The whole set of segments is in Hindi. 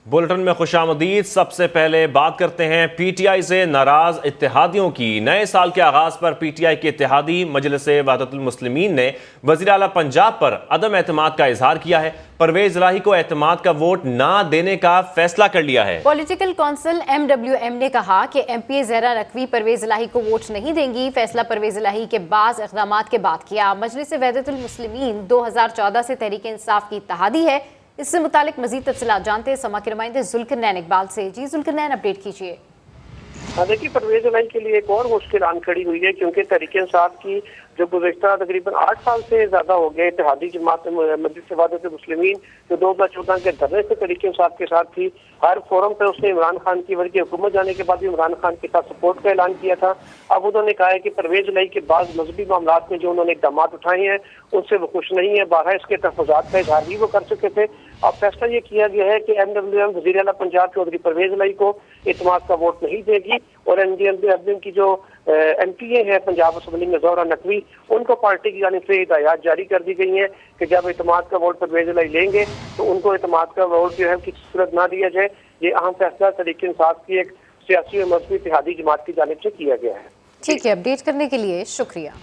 बुलेटिन में खुशामदीद। सबसे पहले बात करते हैं पीटीआई से नाराज इत्तेहादियों की। नए साल के आगाज पर पीटीआई के इत्तेहादी मजलिस वहदतुल मुस्लिमीन ने वज़ीर आला पंजाब पर अदम एतमाद का इजहार किया है। परवेज इलाही को एतमाद का वोट ना देने का फैसला कर लिया है। पॉलिटिकल काउंसिल MWM ने कहा कि MP ज़हरा नकवी परवेज इलाही को वोट नहीं देंगी। फैसला परवेज इलाही के बाज़ इक़दामात के बाद किया। मजलिस वहदतुल मुस्लिमीन 2014 से तहरीक इंसाफ की इत्तेहादी है। इससे मुतालिक मजीद तफसीलात जानते हैं समा के नुमाइंदे जुल्करनैन इकबाल से। जी जुल्करनैन, अपडेट कीजिए। हाँ देखिए, परवेज इलाही के लिए एक और मुश्किल आन खड़ी हुई है, क्योंकि तहरीक इंसाफ की जो गुज़श्ता तकरीबन 8 साल से ज्यादा हो गए इत्तेहादी जमात मजलिस वहदतुल मुस्लिमीन जो 2014 के धरने से तहरीक इंसाफ के साथ थी, हर फोरम पर उसने इमरान खान की वर्गी हुकूमत जाने के बाद भी इमरान खान के साथ सपोर्ट का ऐलान किया था। अब उन्होंने कहा है कि परवेज इलाही के बाद मजहबी मामला में जो उन्होंने इक़दाम उठाए हैं उनसे वो खुश नहीं है। बारह इसके तहफ़्फ़ुज़ात का इजहार भी वो कर चुके थे। अब फैसला ये किया गया है कि MWM वज़ीर आला पंजाब चौधरी परवेज इलाही को इत्तेमाद का वोट नहीं देगी और MWM की जो MPA है पंजाब असम्बली में ज़हरा नकवी, उनको पार्टी की जानिब से हिदायत जारी कर दी गई हैं कि जब इत्तेमाद का वोट परवेज इलाही लेंगे तो उनको इत्तेमाद का वोट जो है किसी सूरत ना दिया जाए। ये अहम फैसला तहरीक इंसाफ की एक सियासी और मजहबी इत्तेहादी जमात की जानिब से किया गया है। ठीक है, अपडेट करने के लिए शुक्रिया।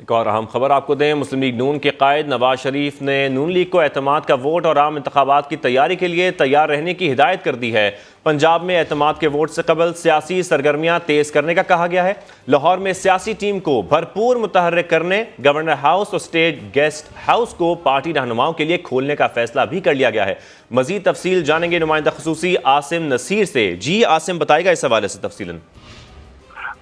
एक और अहम खबर आपको दें। मुस्लिम लीग नून के कायद नवाज शरीफ ने नून लीग को एतमाद का वोट और आम इंतखाबात की तैयारी के लिए तैयार रहने की हिदायत कर दी है। पंजाब में एतमाद के वोट से कबल सियासी सरगर्मियां तेज करने का कहा गया है। लाहौर में सियासी टीम को भरपूर मुतहर्रिक करने, गवर्नर हाउस और स्टेट गेस्ट हाउस को पार्टी रहनुमाओं के लिए खोलने का फैसला भी कर लिया गया है। मजीद तफसील जानेंगे नुमाइंदा खसूसी आसिम नसीर से। जी आसिम, बताएगा इस हवाले से तफसीलन।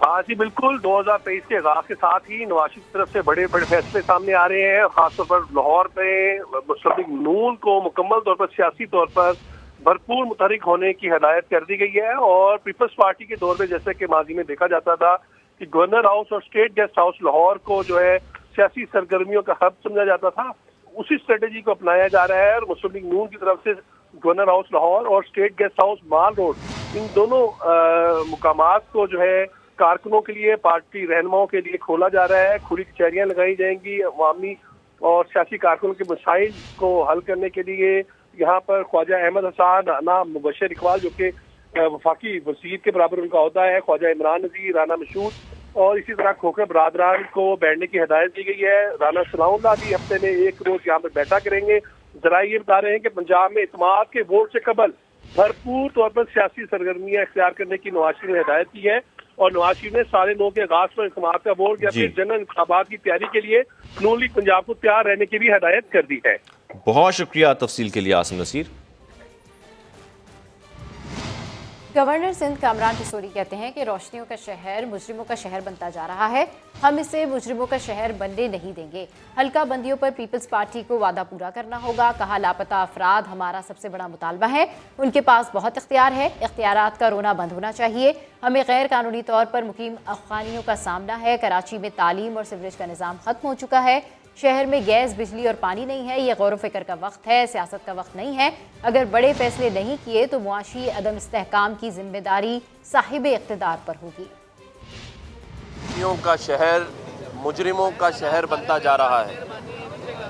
हाँ जी बिल्कुल, 2023 के आगाज के साथ ही नवाज शरीफ की तरफ से बड़े बड़े फैसले सामने आ रहे हैं। खासतौर पर लाहौर में मुस्लिम लीग नून को मुकम्मल तौर पर सियासी तौर पर भरपूर मुतहरिक होने की हिदायत कर दी गई है। और पीपल्स पार्टी के दौर में जैसे कि माजी में देखा जाता था कि गवर्नर हाउस और स्टेट गेस्ट हाउस लाहौर को जो है सियासी सरगर्मियों का हब समझा जाता था, उसी स्ट्रेटेजी को अपनाया जा रहा है। और मुस्लिम लीग नून की तरफ से गवर्नर हाउस लाहौर और स्टेट गेस्ट हाउस माल रोड, इन दोनों मुकामात को जो है कारकुनों के लिए, पार्टी रहनुमाओं के लिए खोला जा रहा है। खुली कचहरियां लगाई जाएंगी। अवामी और सियासी कारकुनों के मसाइल को हल करने के लिए यहाँ पर ख्वाजा अहमद हसन, राना मुबशर इकबाल जो कि वफाकी वजीर के बराबर उनका होता है, ख्वाजा इमरान नज़ीर, राना मशहूद और इसी तरह खोखर बरादरान को बैठने की हिदायत दी गई है। राना सलाउल्लाह भी हफ्ते में एक रोज यहाँ पर बैठा करेंगे। जरा ये बता रहे हैं कि पंजाब में इत्तेमाद के वोट से कबल भरपूर तौर पर सियासी सरगर्मियां इख्तियार करने की नवाज शरीफ ने हिदायत की है। और नवाज शरीफ ने 9:30 के आगाज पर इत्तेमाद का वोट या फिर जनरल इंतखाबात की तैयारी के लिए नून लीग पंजाब को तैयार रहने की भी हिदायत कर दी है। बहुत शुक्रिया तफसील के लिए आसिम नसीर। गवर्नर सिंध कामरान पिसोरी कहते हैं कि रोशनियों का शहर मुजरिमों का शहर बनता जा रहा है। हम इसे मुजरिमों का शहर बनने नहीं देंगे। हल्का बंदियों पर पीपल्स पार्टी को वादा पूरा करना होगा। कहा, लापता अफराद हमारा सबसे बड़ा मुतालबा है। उनके पास बहुत इख्तियार है। इख्तियारात का रोना बंद होना चाहिए। हमें गैर कानूनी तौर पर मुकीम अफगानियों का सामना है। कराची में तालीम और सीवरेज का निज़ाम खत्म हो चुका है। शहर में गैस, बिजली और पानी नहीं है। ये गौर फिक्र का वक्त है, सियासत का वक्त नहीं है। अगर बड़े फैसले नहीं किए तो मुआशी अदम इस्तेहकाम की जिम्मेदारी साहिब इख्तिदार पर होगी। का शहर मुजरिमों का शहर बनता जा रहा है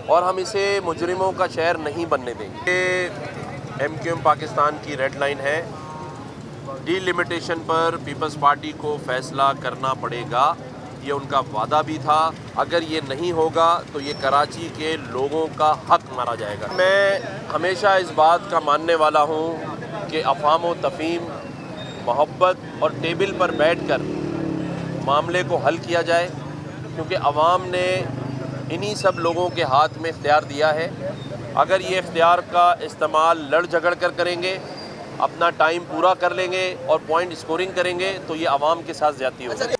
और हम इसे मुजरिमों का शहर नहीं बनने देंगे। MQM पाकिस्तान की रेड लाइन है। डीलिमिटेशन पर पीपल्स पार्टी को फैसला करना पड़ेगा, ये उनका वादा भी था। अगर ये नहीं होगा तो ये कराची के लोगों का हक मारा जाएगा। मैं हमेशा इस बात का मानने वाला हूँ कि अफ़ाम व तफ़हीम, मोहब्बत और टेबल पर बैठकर मामले को हल किया जाए, क्योंकि अवाम ने इन्हीं सब लोगों के हाथ में इख्तियार दिया है। अगर ये इख्तियार का इस्तेमाल लड़ झगड़ कर करेंगे, अपना टाइम पूरा कर लेंगे और पॉइंट स्कोरिंग करेंगे तो ये अवाम के साथ ज़्यादती होगी।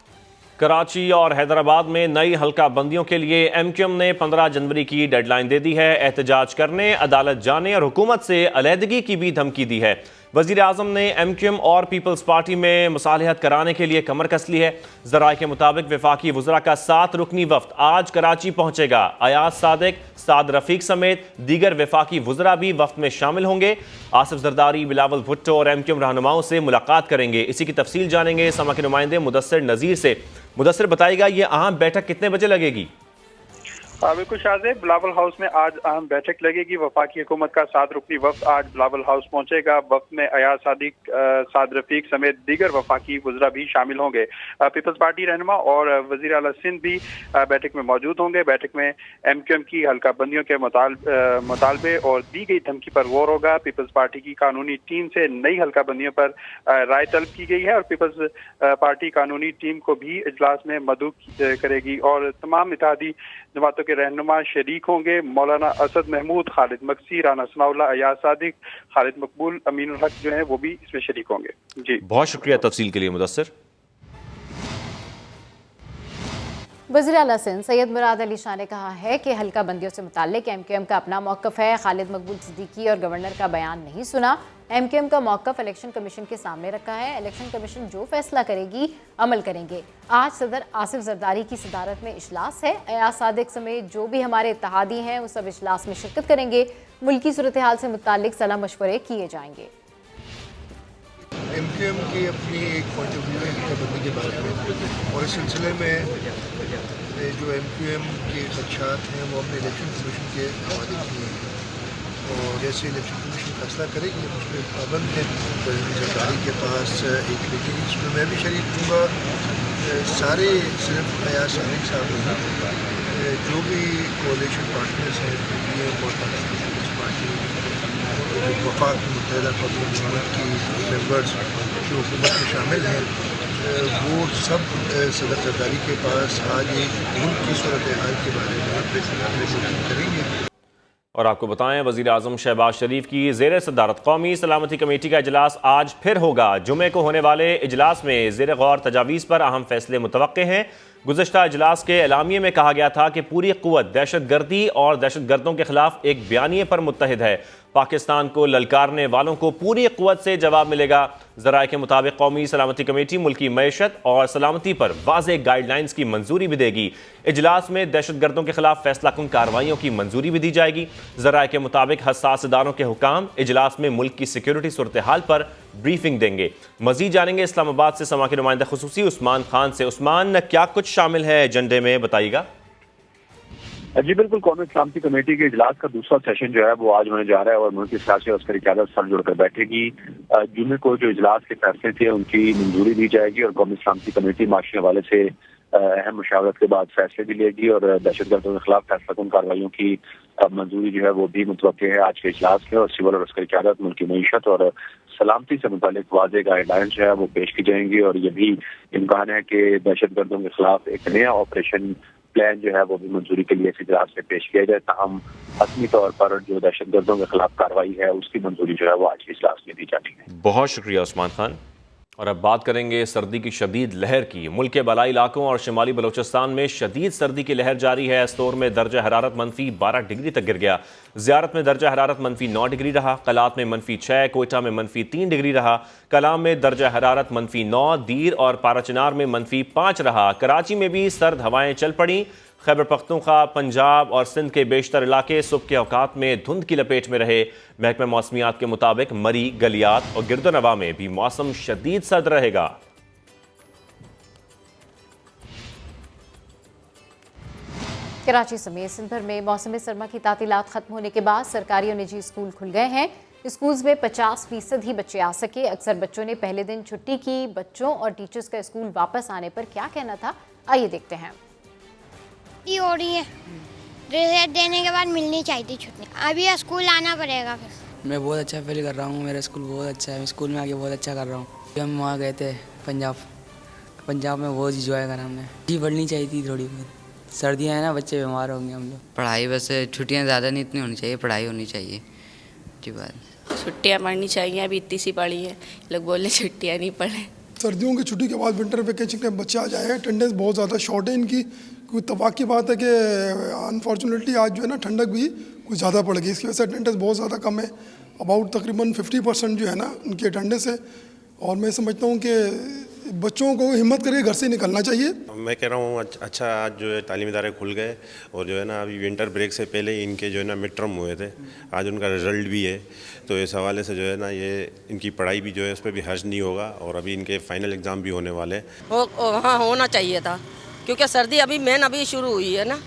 कराची और हैदराबाद में नई हल्का बंदियों के लिए MQM ने 15 जनवरी की डेडलाइन दे दी है। एहतजाज करने, अदालत जाने और हुकूमत से अलहदगी की भी धमकी दी है। वज़ीर आज़म ने MQM और पीपल्स पार्टी में मुसालहत कराने के लिए कमर कस ली है। ज़राए के मुताबिक वफाकी वज़रा का 7 रुकनी वफ़द आज कराची पहुँचेगा। अयाज सादिक, साद रफ़ीक समेत दीगर वफाकी वज़रा भी वफ़द में शामिल होंगे। आसिफ जरदारी, बिलावल भुट्टो और MQM रहनुमाओं से मुलाकात करेंगे। इसी की तफसील जानेंगे समा के नुमाइंदे मुदस्सिर नज़ीर से। मुदस्सिर, बताइएगा ये अहम बैठक कितने बजे लगेगी? बिल्कुल शाहजेब, बिलावल हाउस में आज अहम बैठक लगेगी। वफाकी हुकूमत का 7 रुकनी वफ्द आज बिलावल हाउस पहुंचेगा। वफ्द में अयाज सादिक, साद रफीक समेत दीगर वफाकी वज़रा भी शामिल होंगे। पीपल्स पार्टी रहनुमा और वज़ीर आला सिंध भी बैठक में मौजूद होंगे। बैठक में MQM की हल्का बंदियों के मुतालबे और दी गई धमकी पर गौर होगा। पीपल्स पार्टी की कानूनी टीम से नई हल्का बंदियों पर राय तलब की गई है और पीपल्स पार्टी कानूनी टीम को भी इजलास में मदऊ करेगी और तमाम इत्तेहादी जमातों के रहनुमा शरीक होंगे। मौलाना असद महमूद, खालिद मक्सी, राना सनाउल्लाह, अयाज सादिक, खालिद मकबूल, अमीनुल हक जो है वो भी इसमें शरीक होंगे। जी, बहुत शुक्रिया तफसील के लिए मुदस्सिर। वज़ीर आला सिंध सैयद मुराद अली शाह ने कहा है कि हल्का बंदियों से मुताल्लिक MQM का अपना मौक़िफ़ है। खालिद मकबूल सिद्दीकी और गवर्नर का बयान नहीं सुना। MQM का मौक़िफ़ इलेक्शन कमीशन के सामने रखा है। इलेक्शन कमीशन जो फैसला करेगी अमल करेंगे। आज सदर आसिफ जरदारी की सदारत में इजलास है। अयाज सादिक समेत जो भी हमारे इत्तेहादी हैं वो सब इजलास में शिरकत करेंगे। मुल्की सूरत हाल से मुताल्लिक सलाह मशवरे किए जाएंगे। MQM की अपनी एक पॉइंट ऑफ व्यू है हल्काबंदी के बारे में और इस सिलसिले में जो MQM के खदशात हैं वो हमने इलेक्शन कमीशन के हवाले किए हैं और जैसे इलेक्शन कमीशन फैसला करेगी हम उस पर पाबंद हैं। सरकारी के पास एक मीटिंग इसमें मैं भी शरीक दूँगा। सारे सिर्फ अयाज सादिक साहब नहीं, जो भी कोalition पार्टनर्स हैं PDM और पीपल्स पार्टी, वफाक मुत्तहिदा कौमी हुकूमत की मेंबर्स जो हुकूमत में शामिल हैं, वो सब सदर जरदारी के पास आज एक मुल्क की सूरत हाल के बारे में मीटिंग करेंगे। और आपको बताएं, वज़ीर आज़म शहबाज शरीफ की ज़ेर सदारत कौमी सलामती कमेटी का इजलास आज फिर होगा। जुमे को होने वाले इजलास में ज़ेर गौर तजावीज़ पर अहम फैसले मुतवक्के हैं। गुज़श्ता इजलास के एलामिये में कहा गया था कि पूरी क़ुव्वत दहशत गर्दी और दहशत गर्दों के खिलाफ एक बयानिए पर मुत्तहिद है। पाकिस्तान को ललकारने वालों को पूरी क़ुव्वत से जवाब मिलेगा। ज़राए के मुताबिक कौमी सलामती कमेटी मुल्की मईशत और सलामती पर वाज़ेह गाइडलाइंस की मंजूरी भी देगी। इजलास में दहशत गर्दों के खिलाफ फैसला कुन कार्रवाइयों की मंजूरी भी दी जाएगी। ज़राए के मुताबिक हसास इदारों के हुकाम इजलास में मुल्क की सिक्योरिटी सूरत हाल पर ब्रीफिंग देंगे। मजीद जानेंगे इस्लामाबाद से समा के नुमाइंदा खुसूसी उस्मान खान से। उस्मान, क्या कुछ शामिल है एजेंडे में, बताइएगा। जी बिल्कुल, कौमी सलामती कमेटी के इजलास का दूसरा सेशन जो है वो आज होने जा रहा है और मुल्क की सियासी और अस्करी क़यादत सर जुड़कर बैठेगी। जुमे को जो इजलास के फैसले थे उनकी मंजूरी दी जाएगी और कौमी सलामती कमेटी माशी हवाले से अहम मुशावरत के बाद फैसले भी लेगी और दहशत गर्दों के खिलाफ फैसला कुन कार्रवाइयों की मंजूरी जो है वो भी मुतवक्के है आज के इजलास में। और सिविल और अस्करी क़यादत, मुल्की मईशत और सलामती से मुतालिक वाज़ेह गाइडलाइंस जो है वो पेश की जाएंगी और ये भी इम्कान है कि दहशत गर्दों के खिलाफ एक नया ऑपरेशन प्लान जो है वो भी मंजूरी के लिए इस इजलास में पेश किया जाए। ताहम हतमी तौर पर जो दहशत गर्दों के खिलाफ कार्रवाई है उसकी मंजूरी जो है वो आज के इजलास में दी जानी है। बहुत शुक्रिया उस्मान खान। और अब बात करेंगे सर्दी की शदीद लहर की। मुल्क के बलाई इलाकों और शुमाली बलोचिस्तान में शदीद सर्दी की लहर जारी है। एस्तोर में दर्जा हरारत -12 डिग्री तक गिर गया। ज़ियारत में दर्जा हरारत -9 डिग्री रहा। कलात में -6, कोयटा में -3 डिग्री रहा। कलाम में दर्जा हरारत -9, दीर और पाराचनार में -5 रहा। कराची में भी सर्द हवाएं चल पड़ी। खैबर पख्तूनख्वा, पंजाब और सिंध के बेशतर इलाके सुबह के औकात में धुंध की लपेट में रहे। महकमा मौसमियात के मुताबिक मरी, गलियात और गिरदोनवा में भी मौसम शदीद सर्द रहेगा। कराची समेत सिंध भर में मौसम सरमा की तातीलात खत्म होने के बाद सरकारी और निजी स्कूल खुल गए हैं। स्कूल्स में 50% ही बच्चे आ सके। अक्सर बच्चों ने पहले दिन छुट्टी की। बच्चों और टीचर्स का स्कूल वापस आने पर क्या कहना था, आइए देखते हैं। हो रही है, रिजल्ट देने के बाद मिलनी चाहिए थी छुट्टी। अभी स्कूल आना पड़ेगा। फिर मैं बहुत अच्छा फील कर रहा हूँ। मेरा स्कूल बहुत अच्छा है। स्कूल में आके बहुत अच्छा कर रहा हूँ। हम वहाँ गए थे पंजाब में बहुत इंजॉय करा हमने। जी बढ़नी चाहिए थी थोड़ी बहुत। सर्दियाँ हैं ना, बच्चे बीमार होंगे हम लोग। पढ़ाई बस छुट्टियाँ ज़्यादा नहीं इतनी होनी चाहिए, पढ़ाई होनी चाहिए जी। बात छुट्टियाँ पढ़नी चाहिए। अभी इतनी सी पढ़ी है, लोग बोले छुट्टियाँ नहीं पढ़े। सर्दियों की छुट्टी के बाद विंटर वेकेशन के बच्चे आ जाए। अटेंडेंस बहुत ज़्यादा शॉर्ट है इनकी। कोई तबाक की बात है कि अनफॉर्चुनेटली आज जो है ना ठंडक भी कुछ ज़्यादा पड़ गई। इसकी वजह से अटेंडेंस बहुत ज़्यादा कम है। अबाउट तकरीबन 50% जो है ना उनकी अटेंडेंस है। और मैं समझता हूँ कि बच्चों को हिम्मत करके घर से निकलना चाहिए। मैं कह रहा हूँ अच्छा आज जो है तालीमी इदारे खुल गए और जो है ना अभी विंटर ब्रेक से पहले इनके जो है ना मिड टर्म हुए थे। आज उनका रिज़ल्ट भी है, तो इस हवाले से जो है ना ये इनकी पढ़ाई भी जो है उस पर भी हर्ज नहीं होगा और अभी इनके फाइनल एग्ज़ाम भी होने वाले हैं। हाँ, होना चाहिए था क्योंकि सर्दी अभी मेन अभी शुरू हुई है ना,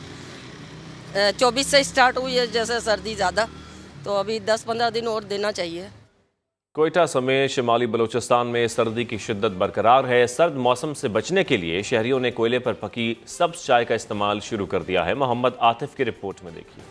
24 से स्टार्ट हुई है जैसे सर्दी ज़्यादा, तो अभी 10-15 दिन और देना चाहिए। कोयटा समेत शिमाली बलूचिस्तान में सर्दी की शिद्दत बरकरार है। सर्द मौसम से बचने के लिए शहरियों ने कोयले पर पकी सब्ज चाय का इस्तेमाल शुरू कर दिया है। मोहम्मद आतिफ की रिपोर्ट में देखिए।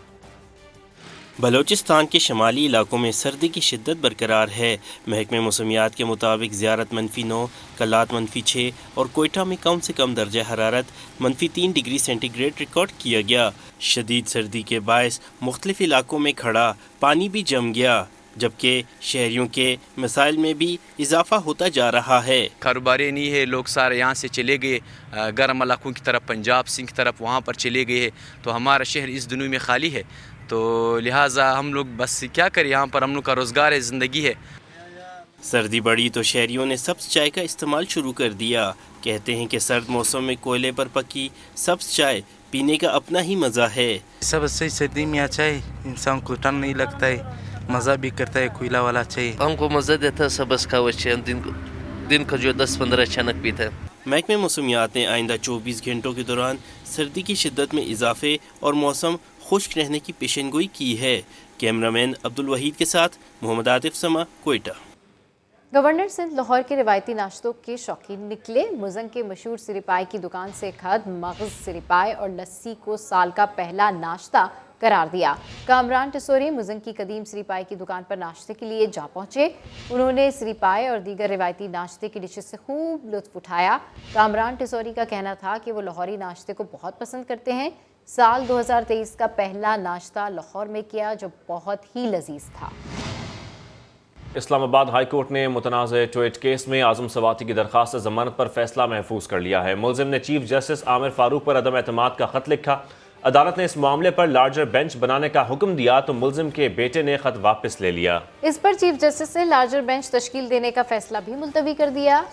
बलूचिस्तान के शमाली इलाकों में सर्दी की शिद्दत बरकरार है। महकमे मौसमियात के मुताबिक ज़ियारत -9, कलात -6 और कोयटा में कम से कम दर्जा हरारत -3 डिग्री सेंटीग्रेड रिकॉर्ड किया गया। शदीद सर्दी के बायस मुख्तलिफ इलाकों में खड़ा पानी भी जम गया, जबकि शहरियों के मसाइल में भी इजाफा होता जा रहा है। कारोबारी नहीं है, लोग सारे यहाँ से चले गए गर्म इलाकों की तरफ, पंजाब सिंह की तरफ वहाँ पर चले गए हैं, तो हमारा शहर इस दिनों में खाली है, तो लिहाजा हम लोग बस क्या करें, यहाँ पर हम लोग का रोज़गार है, ज़िंदगी है। सर्दी बढ़ी तो शहरियों ने सब्ज चाय का इस्तेमाल शुरू कर दिया। कहते हैं कि सर्द मौसम में कोयले पर पकी सब्ज चाय पीने का अपना ही मज़ा है। सबसे सर्दी में अच्छा है, इंसान को ठंड नहीं लगता है, मज़ा भी करता है, कोयला वाला चाहिए। हमको मज़ा देता है सबस का वच्चे दिन का जो 10-15 अचानक पीता है। महकमे मौसमियात ने आइंदा 24 घंटों के दौरान सर्दी की शिद्दत में इजाफे और मौसम खुश्क रहने की पेशेनगोई की है। कैमरामैन अब्दुल वहीद के साथ मोहम्मद आतिफ समा, कोयटा। गवर्नर सिंध लाहौर के रिवायती नाश्तों के शौकीन निकले। मुजंग के मशहूर सिरिपाई की दुकान से खद, मगज़, सिरिपाई और लस्सी को साल का पहला नाश्ता करार दिया। कामरान टिसोरी मुजंग की कदीम सिरिपाई की दुकान पर नाश्ते के लिए जा पहुंचे। उन्होंने सिरिपाई और दीगर रिवायती नाश्ते की डिशेस से खूब लुत्फ उठाया। कामरान टिसोरी का कहना था कि वो लाहौरी नाश्ते को बहुत पसंद करते हैं। साल 2023 का पहला नाश्ता लाहौर में किया जो बहुत ही लजीज था। इस्लामाबाद हाई कोर्ट ने मुतनाज़ ट्वीट केस में आज़म सवाती की दरख्वास्त जमानत पर फैसला महफूज कर लिया है। मुलजिम ने चीफ जस्टिस आमिर फारूक पर अदम एतमाद का खत लिखा। अदालत ने इस मामले पर लार्जर बेंच बनाने का हुक्म दिया तो मुलजिम के बेटे ने खत वापस ले लिया। इस पर चीफ जस्टिस ने लार्जर बेंच तश्कील देने का फैसला भी मुलतवी कर दिया।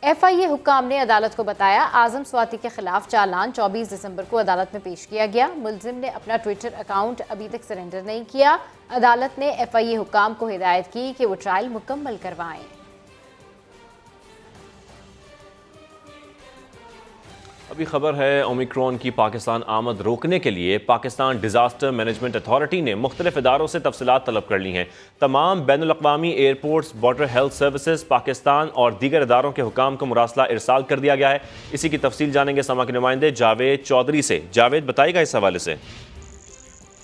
FIA हुक्काम ने अदालत को बताया आज़म स्वाति के खिलाफ चालान 24 दिसंबर को अदालत में पेश किया गया। मुलजिम ने अपना ट्विटर अकाउंट अभी तक सरेंडर नहीं किया। अदालत ने FIA हुक्काम को हिदायत की कि वो ट्रायल मुकम्मल करवाएं। अभी खबर है ओमिक्रॉन की पाकिस्तान आमद रोकने के लिए पाकिस्तान डिजास्टर मैनेजमेंट अथॉरिटी ने मुख्तलिफ इदारों से तफसीलात तलब कर ली हैं। तमाम बैनुल-अक़वामी airports, border health services, Pakistan और दीगर इदारों के हुकाम को मुरासला इरसाल कर दिया गया है। इसी की तफसील जानेंगे समा के नुमाइंदे जावेद चौधरी से। जावेद, बताइएगा इस हवाले से।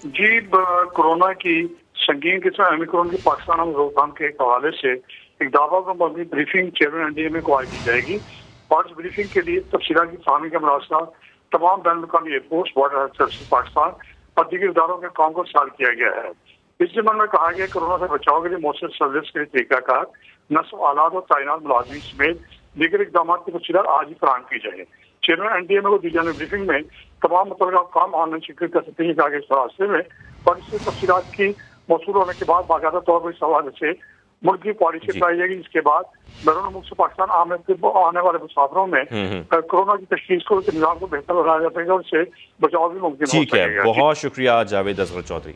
जी, कोरोना की संगीन किस्म ओमिक्रॉन की पाकिस्तान आमद रोकथाम के हवाले से एक दावा को मबनी ब्रीफिंग चेयरमैन NDMA को आज की जाएगी और इस ब्रीफिंग के लिए तफसीलात की फहमी का मुरासला तमाम बैनुल-अक़वामी airports, border health service Pakistan और दीगर इदारों के काम को साल किया गया है। इस जमन में कहा गया कोरोना से बचाव के लिए मौसर सर्विस के तरीकाकार, नस्ल आलात और तैनात मुलाजिम समेत दीगर इकदाम की तफसीलात आज ही फराहम की जाए। चेयरमैन NDMA को दी जाने ब्रीफिंग में तमाम मुतल्लिक़ा काम ऑनलाइन शिरकत कर सकते हैं इस हादसे में, और इससे तफसीलात की मौसूल होने के बाद बाकायदा तौर पर इस हवाले से मुल्क की पॉलिसी बनाई जाएगी। इसके बाद बैरून मुल्क से पाकिस्तान आने वाले मुसाफिरों में कोरोना की तशखीस को निज़ाम को बेहतर बनाया जा सकेगा और उससे बचाव भी मुमकिन हो सकेगा। ठीक है, बहुत शुक्रिया जावेद असगर चौधरी।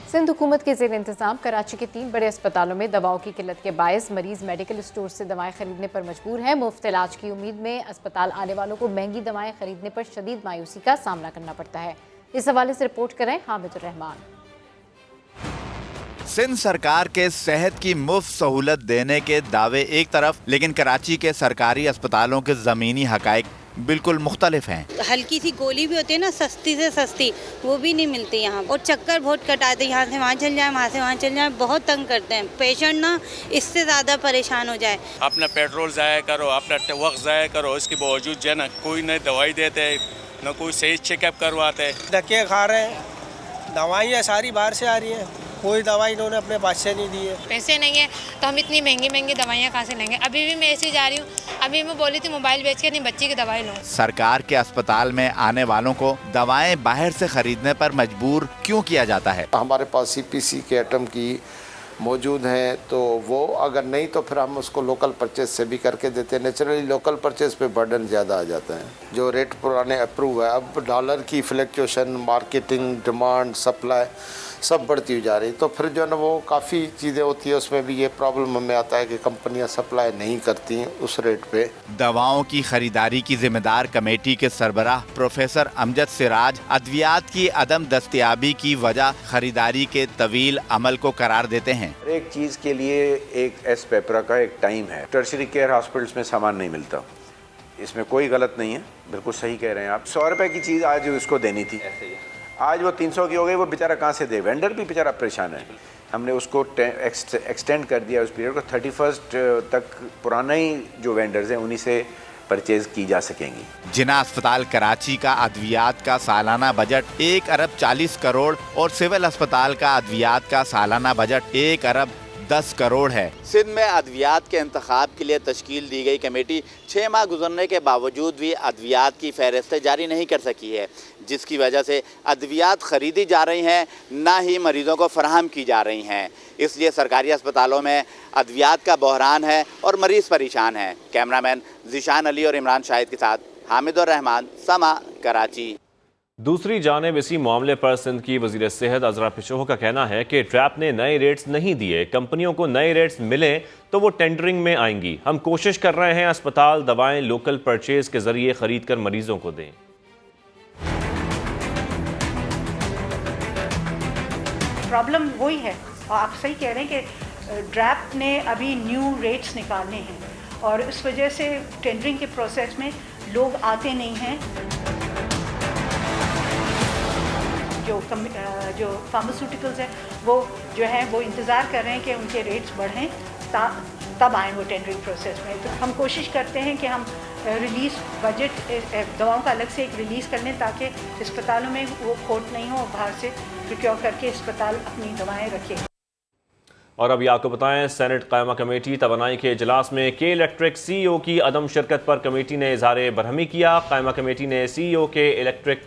सिंध हुकूमत के ज़ेर इंतज़ाम कराची के 3 बड़े अस्पतालों में दवाओं की किल्लत के बायस मरीज मेडिकल स्टोर से दवाएं खरीदने पर मजबूर हैं। मुफ्त इलाज की उम्मीद में अस्पताल आने वालों को महंगी दवाएं खरीदने पर शदीद मायूसी का सामना करना पड़ता है। इस हवाले से रिपोर्ट करें हामिदुर रहमान। सिंध सरकार के सेहत की मुफ्त सहूलत देने के दावे एक तरफ, लेकिन कराची के सरकारी अस्पतालों के ज़मीनी हकाइक बिल्कुल मुख्तलिफ हैं। हल्की सी गोली भी होती है ना, सस्ती से सस्ती, वो भी नहीं मिलती यहाँ, और चक्कर बहुत कटाते, यहाँ से वहाँ चल जाए, वहाँ से वहाँ चल जाए, बहुत तंग करते हैं। पेशेंट ना इससे ज़्यादा परेशान हो जाए। अपना पेट्रोल ज़ाया करो, अपना वक्त ज़ाया करो, इसके बावजूद जो है ना कोई न दवाई देते न कोई सही चेकअप करवाते। धक्के खा रहे हैं, दवाइयाँ सारी बाहर से आ रही हैं, कोई दवाई इन्होंने अपने पास से नहीं दी है। पैसे नहीं है तो हम इतनी महंगी महंगी दवाइयाँ कहाँ से लेंगे। अभी भी मैं ऐसे जा रही हूँ, अभी मैं बोली थी मोबाइल बेच के अपनी बच्ची की दवाई लूँ। सरकार के अस्पताल में आने वालों को दवाएं बाहर से खरीदने पर मजबूर क्यों किया जाता है? हमारे पास CPC के आइटम की मौजूद हैं, तो वो अगर नहीं तो फिर हम उसको लोकल परचेज से भी करके देते हैं। नेचुरली लोकल परचेज पे बर्डन ज़्यादा आ जाता है। जो रेट पुराने अप्रूव है, अब डॉलर की फ्लक्चुएशन, मार्केटिंग, डिमांड, सप्लाई, सब बढ़ती हुई जा रही। तो फिर जो है ना वो काफ़ी चीज़ें होती है, उसमें भी ये प्रॉब्लम हमें आता है कि कंपनियां सप्लाई नहीं करती हैं उस रेट पे। दवाओं की खरीदारी की जिम्मेदार कमेटी के सरबराह प्रोफेसर अमजद सिराज अद्वियात की अदम दस्तयाबी की वजह खरीदारी के तवील अमल को करार देते हैं। एक चीज़ के लिए एक एस पेपरा का एक टाइम है। टर्शरी केयर हॉस्पिटल्स में सामान नहीं मिलता, इसमें कोई गलत नहीं है, बिल्कुल सही कह रहे हैं आप। 100 रुपए की चीज़ आज उसको देनी थी, आज वो 300 की हो गई, वो बेचारा कहाँ से दे? वेंडर भी बेचारा परेशान है। हमने उसको एक्सटेंड कर दिया उस पीरियड को 31 तक। पुराना ही जो वेंडर्स हैं उन्हीं से परचेज की जा सकेंगी। जिना अस्पताल कराची का अद्वियात का सालाना बजट 1 अरब 40 करोड़ और सिविल अस्पताल का अद्वियात का सालाना बजट 1 अरब 10 करोड़ है। सिंध में अद्वियात के इंतखाब के लिए तश्कील दी गई कमेटी 6 माह गुजरने के बावजूद भी अद्वियात की फहरिस्तें जारी नहीं कर सकी है, जिसकी वजह से अद्वियात खरीदी जा रही हैं, ना ही मरीजों को फराहम की जा रही हैं। इसलिए सरकारी अस्पतालों में अद्वियात का बहरान है और मरीज परेशान हैं। कैमरामैन ज़ीशान अली और इमरान शाहिद के साथ हामिदुर रहमान, समा, कराची। दूसरी जानिब इसी मामले पर सिंध की वज़ीर सेहत अज़रा पिशोह का कहना है कि ट्रैप ने नए रेट्स नहीं दिए, कंपनियों को नए रेट्स मिले तो वो टेंडरिंग में आएंगी। हम कोशिश कर रहे हैं अस्पताल दवाएं लोकल परचेज के जरिए खरीद कर मरीजों को दें। प्रॉब्लम वही है और आप सही कह रहे हैं कि ड्रैप ने अभी न्यू रेट्स निकालने हैं और इस वजह से टेंडरिंग के प्रोसेस में लोग आते नहीं हैं। जो फार्मास्यूटिकल्स हैं वो जो है वो इंतज़ार कर रहे हैं कि उनके रेट्स बढ़ें तब आएँ वो टेंडरिंग प्रोसेस में। तो हम कोशिश करते हैं कि हम रिलीज़ बजट दवाओं का अलग से एक रिलीज़ कर लें ताकि अस्पतालों में वो खोट नहीं हो और बाहर से प्रोक्योर करके अस्पताल अपनी दवाएं रखें। और अभी आपको बताएं, सेनेट कायमा कमेटी तवानाई के इजलास में के इलेक्ट्रिक CEO की अदम शिरकत पर कमेटी ने इजहार बरहमी किया। कायमा कमेटी ने CEO के इलेक्ट्रिक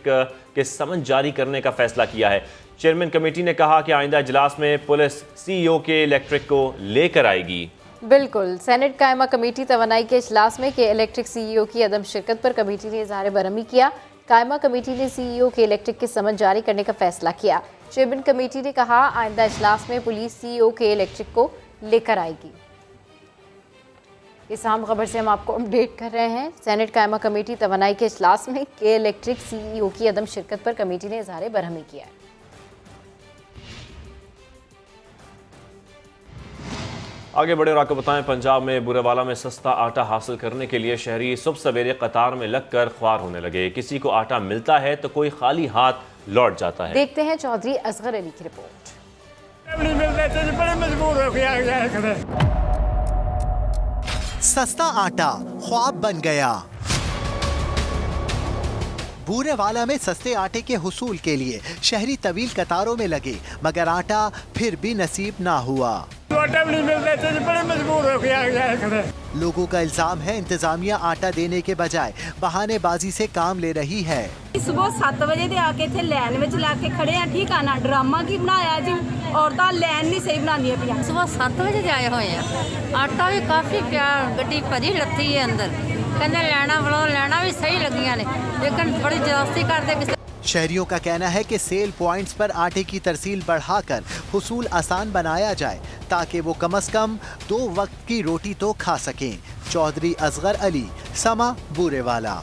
के समन जारी करने का फैसला किया है। चेयरमैन कमेटी ने कहा कि आइंदा इजलास में पुलिस CEO के इलेक्ट्रिक को लेकर आएगी। बिल्कुल, सेनेट कायमा कमेटी तवानाई के इजलास में के इलेक्ट्रिक CEO की अदम शिरकत पर कमेटी ने इजहार बरहमी किया। कायमा कमेटी ने CEO के इलेक्ट्रिक के समन जारी करने का फैसला किया। चेयरमैन कमेटी ने कहा आइंदा इजलास में पुलिस CEO के इलेक्ट्रिक को लेकर आएगी। इस अहम खबर से हम आपको अपडेट कर रहे हैं। सेनेट कायमा कमेटी तवानाई के इजलास में के इलेक्ट्रिक CEO की अदम शिरकत पर कमेटी ने इजहार बरहमी किया है। आगे बढ़े और आपको बताएं, पंजाब में बुरेवाला में सस्ता आटा हासिल करने के लिए शहरी सुबह सवेरे कतार में लगकर ख्वार होने लगे। किसी को आटा मिलता है तो कोई खाली हाथ लौट जाता है। देखते हैं चौधरी असगर अली की रिपोर्ट। सस्ता आटा ख्वाब बन गया। बूरेवाला में सस्ते आटे के हुसूल के लिए शहरी तवील कतारों में लगे, मगर आटा फिर भी नसीब ना हुआ। लोगों का इल्जाम है इंतजामिया आटा देने के बजाय बहानेबाजी से काम ले रही है। सुबह 7 बजे दे आके थे लैन में ला के खड़े हैं, ठीक है ना, ड्रामा की बनाया जी, औरतां लैन नहीं सही बनानी है। सुबह 7 बजे दे आए हुए हैं, आटा भी काफी प्यार गड्डी भरी लत्ती है अंदर, कहते लेना वालों लेना भी सही लगिया ने, लेकिन बड़ी जबरदस्ती करते। शहरियों का कहना है कि सेल पॉइंट्स पर आटे की तरसील बढ़ाकर हुसूल आसान बनाया जाए ताकि वो कम से कम 2 वक्त की रोटी तो खा सकें। चौधरी असगर अली, समा, बूरेवाला।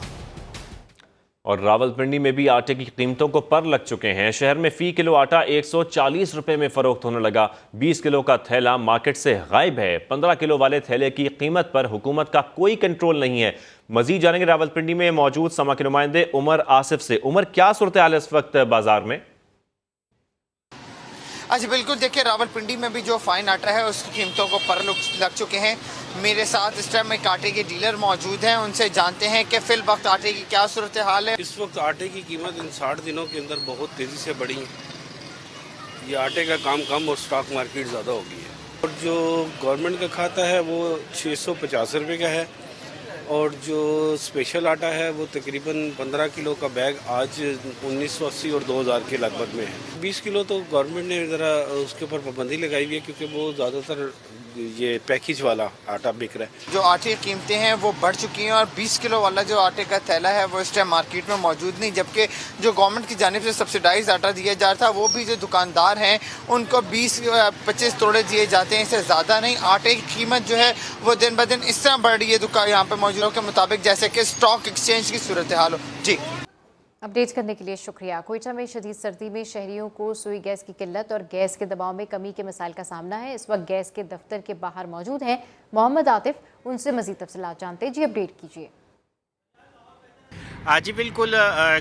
और रावलपिंडी में भी आटे की कीमतों को पर लग चुके हैं। शहर में फी किलो आटा 140 रुपए में फरोख्त होने लगा। 20 किलो का थैला मार्केट से गायब है। 15 किलो वाले थैले की कीमत पर हुकूमत का कोई कंट्रोल नहीं है। मजीद जानेंगे रावलपिंडी में मौजूद समा के नुमाइंदे उमर आसिफ से। उमर, क्या सूरत हाल है इस वक्त बाजार में? अच्छा बिल्कुल, देखिए रावलपिंडी में भी जो फाइन आटा है उसकी कीमतों को पर लग चुके हैं। मेरे साथ इस टाइम एक आटे के डीलर मौजूद हैं, उनसे जानते हैं कि फिल वक्त आटे की क्या सूरत हाल है। इस वक्त आटे की कीमत इन 60 दिनों के अंदर बहुत तेज़ी से बढ़ी है। ये आटे का काम कम और स्टॉक मार्केट ज़्यादा हो गई है। और जो गवर्नमेंट का खाता है वो 650 रुपये का है और जो स्पेशल आटा है वो तकरीबन 15 किलो का बैग आज 1980 और 2000 के लगभग में है। 20 किलो तो गवर्नमेंट ने ज़रा उसके ऊपर पाबंदी लगाई हुई है क्योंकि वो ज़्यादातर ये पैकेज वाला आटा बिक रहा है। जो आटे की कीमतें हैं वो बढ़ चुकी हैं और 20 किलो वाला जो आटे का थैला है वो इस टाइम मार्केट में मौजूद नहीं, जबकि जो गवर्नमेंट की जानिब से सब्सिडाइज आटा दिया जा रहा था वो भी जो दुकानदार हैं उनको 20-25 तोड़े दिए जाते हैं, इससे ज़्यादा नहीं। आटे की कीमत जो है वो दिन ब दिन इस तरह बढ़ रही है दुकान यहाँ पर मौजूदों के मुताबिक जैसे कि स्टॉक एक्सचेंज की सूरत हाल हो। जी, अपडेट करने के लिए शुक्रिया। कोयटा में शदीद सर्दी में शहरियों को सुई गैस की किल्लत और गैस के दबाव में कमी के मसाइल का सामना है। इस वक्त गैस के दफ्तर के बाहर मौजूद हैं मोहम्मद आतिफ, उनसे मजीद तफसीलात जानते हैं। जी, अपडेट कीजिए। जी बिल्कुल,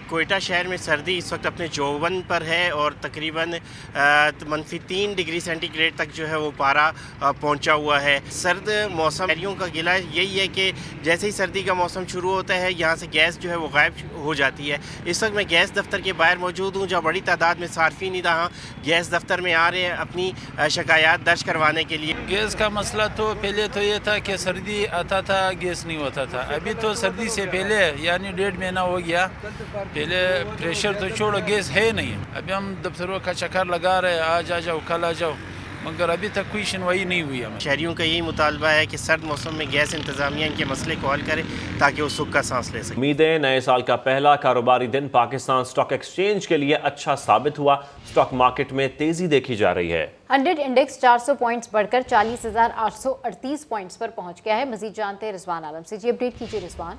कोयटा शहर में सर्दी इस वक्त अपने जौवन पर है और तकरीबन -3 डिग्री सेंटीग्रेड तक जो है वो पारा पहुंचा हुआ है। सर्द मौसम, शहरियों का गिला यही है कि जैसे ही सर्दी का मौसम शुरू होता है यहाँ से गैस जो है वो गायब हो जाती है। इस वक्त मैं गैस दफ्तर के बाहर मौजूद हूँ जहाँ बड़ी तादाद में सार्फिन यहाँ गैस दफ्तर में आ रहे हैं अपनी शिकायत दर्ज करवाने के लिए। गैस का मसला तो पहले तो ये था कि सर्दी आता था गैस नहीं होता था, अभी तो सर्दी से पहले यानी 1.5 महीना हो गया, पहले प्रेशर तो छोड़ो गैस है नहीं। अभी हम दफ्तरों का चक्कर लगा रहे हैं, आज आ जाओ कल आ जाओ, मगर अभी तक कोई सुनवाई नहीं हुई हमें। शहरियों का यही मुतालबा है कि सर्द मौसम में गैस इंतजामिया इनके मसले को हल करे ताकि वो सुख का सांस ले सके। उम्मीदें, नए साल का पहला कारोबारी दिन पाकिस्तान स्टॉक एक्सचेंज के लिए अच्छा साबित हुआ। स्टॉक मार्केट में तेजी देखी जा रही है। 100 इंडेक्स 400 पॉइंट्स बढ़कर 40,838 पॉइंट्स पर पहुंच गया है। मजीद जानते हैं रिजवान आलम से। जी, अपडेट कीजिए रिजवान।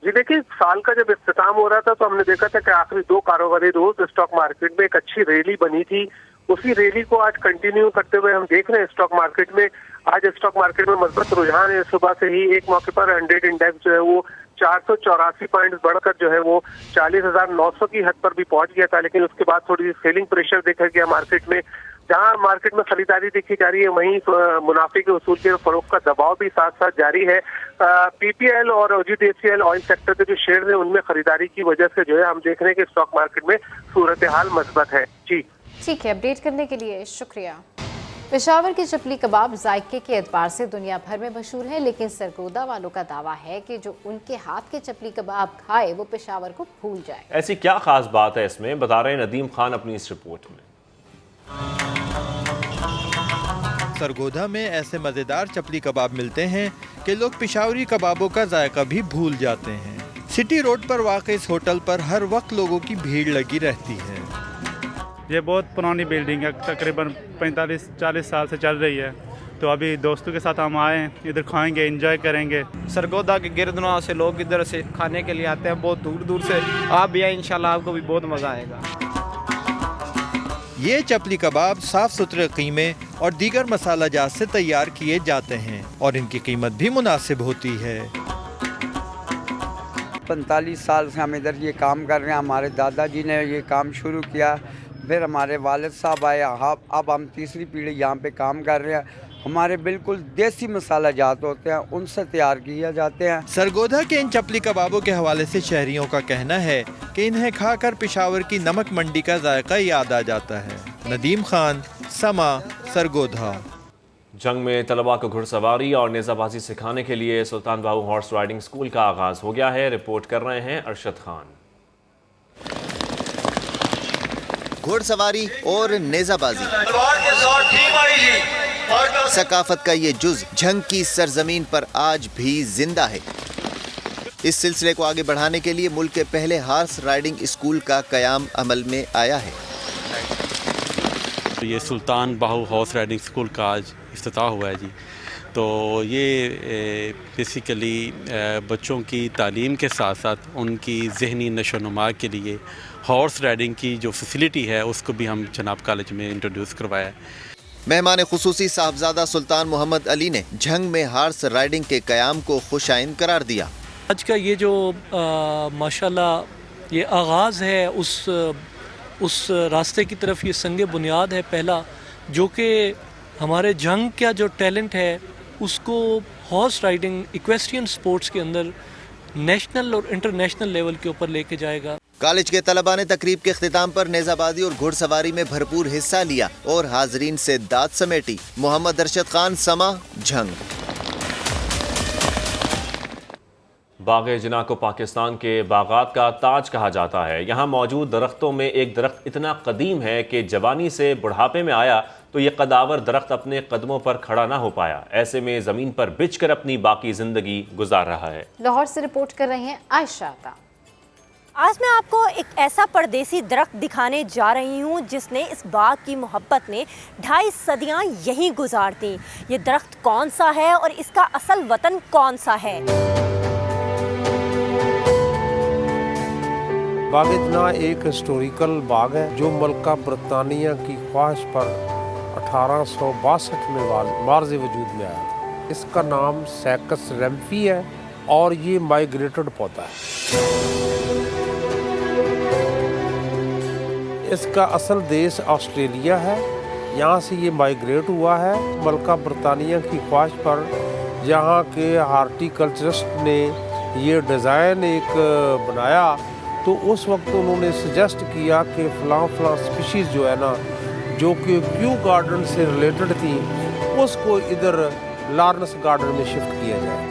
जी देखिए, साल का जब इख्तिताम हो रहा था तो हमने देखा था कि आखिरी 2 कारोबारी रोज स्टॉक मार्केट में एक अच्छी रैली बनी थी। उसी रैली को आज कंटिन्यू करते हुए हम देख रहे हैं स्टॉक मार्केट में। आज स्टॉक मार्केट में मजबूत रुझान है। सुबह से ही एक मौके पर 100 इंडेक्स जो है वो 484 पॉइंट्स बढ़कर जो है वो 40,900 की हद पर भी पहुंच गया था, लेकिन उसके बाद थोड़ी सेलिंग प्रेशर देखा गया मार्केट में। जहां मार्केट में खरीदारी देखी जा रही है वहीं मुनाफे के उसूल के फरोख का दबाव भी साथ साथ जारी है। पीपीएल और OGDCL ऑयल सेक्टर के जो शेयर है उनमें खरीदारी की वजह से जो है हम देख रहे हैं कि स्टॉक मार्केट में सूरत हाल मजबूत है। जी ठीक है, अपडेट करने के लिए शुक्रिया। पेशावर के चपली कबाब जायके के एतबार से दुनिया भर में मशहूर है, लेकिन सरगोदा वालों का दावा है कि जो उनके हाथ के चपली कबाब खाए वो पेशावर को भूल जाए। ऐसी क्या खास बात है इसमें, बता रहे हैं नदीम खान अपनी इस रिपोर्ट में। सरगोधा में ऐसे मज़ेदार चपली कबाब मिलते हैं कि लोग पेशावरी कबाबों का जायका भी भूल जाते हैं। सिटी रोड पर वाक़ इस होटल पर हर वक्त लोगों की भीड़ लगी रहती है। ये बहुत पुरानी बिल्डिंग है, तकरीबन 45-40 साल से चल रही है। तो अभी दोस्तों के साथ हम आए हैं, इधर खाएंगे, एंजॉय करेंगे। सरगोधा के गिरदनवा से लोग इधर से खाने के लिए आते हैं, बहुत दूर दूर से। आप भी आए, इंशाल्लाह आपको भी बहुत मज़ा आएगा। ये चपली कबाब साफ सुथरे कीमे और दीगर मसाला जात से तैयार किए जाते हैं और इनकी कीमत भी मुनासिब होती है। 45 साल से हम इधर ये काम कर रहे हैं। हमारे दादाजी ने ये काम शुरू किया, फिर हमारे वालिद साहब आए, अब हम तीसरी पीढ़ी यहाँ पे काम कर रहे हैं। हमारे बिल्कुल देसी मसाला जात होते हैं, उनसे तैयार किए जाते हैं। सरगोधा के इन चपली कबाबों के हवाले से शहरियों का कहना है कि इन्हें खाकर पेशावर की नमक मंडी का जायका याद आ जाता है। नदीम खान, समा, सरगोधा। जंग में तलबा को घुड़सवारी और नेज़ाबाजी सिखाने के लिए सुल्तान बाहू हॉर्स राइडिंग स्कूल का आगाज हो गया है। रिपोर्ट कर रहे हैं अरशद खान। घुड़सवारी और नेज़ाबाजी सकाफत का ये जुज झंग की सरजमीन पर आज भी जिंदा है। इस सिलसिले को आगे बढ़ाने के लिए मुल्क के पहले हॉर्स राइडिंग स्कूल का कयाम अमल में आया है। ये सुल्तान बाहू हॉर्स राइडिंग स्कूल का आज इफ्तिताह हुआ है जी। तो ये बेसिकली बच्चों की तालीम के साथ साथ उनकी ज़हनी नशोनुमा के लिए हॉर्स राइडिंग की जो फैसिलिटी है उसको भी हम जनाब कॉलेज में इंट्रोड्यूस करवाया है। मेहमान खुसूसी साहबजादा सुल्तान मोहम्मद अली ने झंग में हॉर्स राइडिंग के कयाम को खुशाइन करार दिया। आज का ये जो माशाल्लाह ये आगाज़ है उस रास्ते की तरफ, ये संगे बुनियाद है पहला, जो कि हमारे जंग का जो टैलेंट है उसको हॉर्स राइडिंग इक्वेस्ट्रियन स्पोर्ट्स के अंदर नेशनल और इंटरनेशनल लेवल के ऊपर लेके जाएगा। कॉलेज के तलबा ने तकरीब के इख्तिताम पर नेज़ाबाजी और घुड़सवारी में भरपूर हिस्सा लिया और हाजरीन से दाद समेटी। मोहम्मद अरशद खान, समा, झंग। बाग़ जिना को पाकिस्तान के बागात का ताज कहा जाता है। यहाँ मौजूद दरख्तों में एक दरख्त इतना कदीम है कि जवानी से बुढ़ापे में आया तो ये कदावर दरख्त अपने कदमों पर खड़ा ना हो पाया। ऐसे में ज़मीन पर बिछकर अपनी बाकी ज़िंदगी गुजार रहा है। लाहौर से रिपोर्ट कर रहे हैं आयशा का। आज मैं आपको एक ऐसा परदेसी दरख्त दिखाने जा रही हूँ जिसने इस बाग की मोहब्बत में 2.5 सदियाँ यहीं गुजार दी। ये दरख्त कौन सा है और इसका असल वतन कौन सा है? बाग-ए-जना एक हिस्टोरिकल बाग है जो मलका बरतानिया की ख्वाहिश पर 1862 में मार्ज़ वजूद में आया था। इसका नाम सैकस रैम्फी है और ये माइग्रेटेड पौधा है। इसका असल देश ऑस्ट्रेलिया है, यहाँ से ये माइग्रेट हुआ है। मलका बरतानिया की ख्वाहिश पर यहाँ के हार्टिकल्चरिस्ट ने ये डिज़ाइन एक बनाया, तो उस वक्त उन्होंने सजेस्ट किया कि फ़लाँ स्पीशीज़ जो है ना, जो कि क्यू गार्डन से रिलेटेड थी, उसको इधर लॉरेंस गार्डन में शिफ्ट किया जाए।